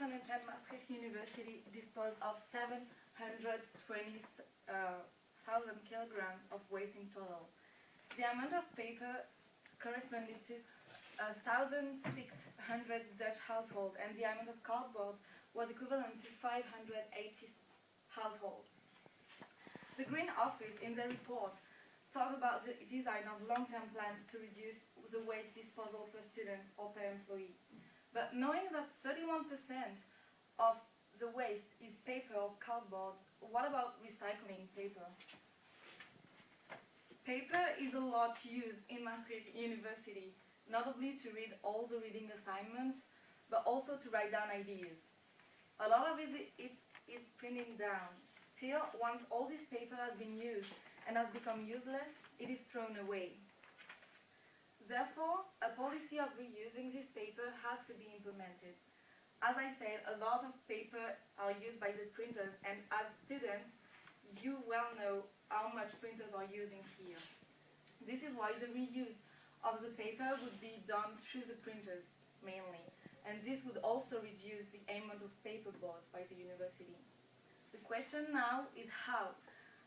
2010, Maastricht University disposed of 720,000 kilograms of waste in total. The amount of paper corresponded to 1,600 Dutch households, and the amount of cardboard was equivalent to 580 households. The Green Office, in their report, talked about the design of long-term plans to reduce the waste disposal per student or per employee. But knowing that 31% of the waste is paper or cardboard, what about recycling paper? Paper is a lot used in Maastricht University, notably to read all the reading assignments, but also to write down ideas. A lot of it is printing down. Still, once all this paper has been used and has become useless, it is thrown away. Therefore, a policy of reusing this paper has to be implemented. As I said, a lot of paper are used by the printers, and as students, you well know how much printers are using here. This is why the reuse of the paper would be done through the printers, mainly, and this would also reduce the amount of paper bought by the university. The question now is how.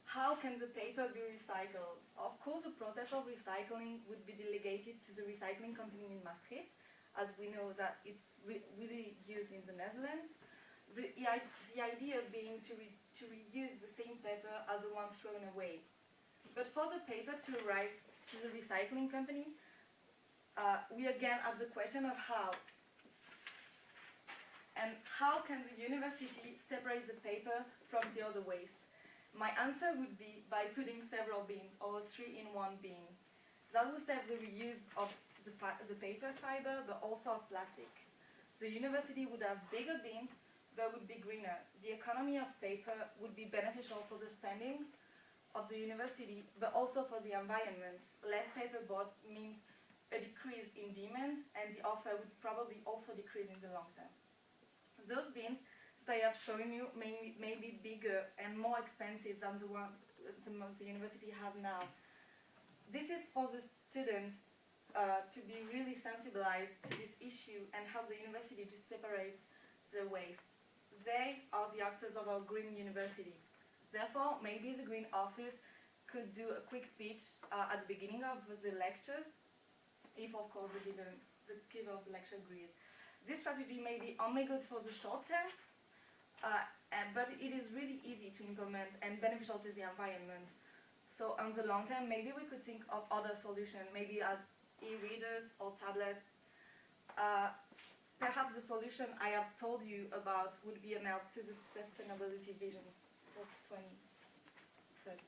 How can the paper be recycled? Of course, the process of recycling would be delegated to the recycling company in Maastricht, as we know that it's really used in the Netherlands. The idea being to reuse the same paper as the one thrown away. But for the paper to arrive to the recycling company, we again have the question of how. And how can the university separate the paper from the other waste? My answer would be by putting several bins, or a 3-in-1 bin. That would save the reuse of the paper fiber, but also of plastic. The university would have bigger bins, but would be greener. The economy of paper would be beneficial for the spending of the university, but also for the environment. Less paper bought means a decrease in demand, and the offer would probably also decrease in the long term. Those bins that I have shown you may be bigger and more expensive than the one the university have now. This is for the students to be really sensibilized to this issue and help the university to separate the waste. They are the actors of our green university. Therefore, maybe the Green Office could do a quick speech at the beginning of the lectures, if of course the giver of the lecture agrees. This strategy may be only good for the short term, but it is really easy to implement and beneficial to the environment. So on the long term, maybe we could think of other solutions, maybe as e-readers or tablets. Perhaps the solution I have told you about would be an help to the sustainability vision for 2030.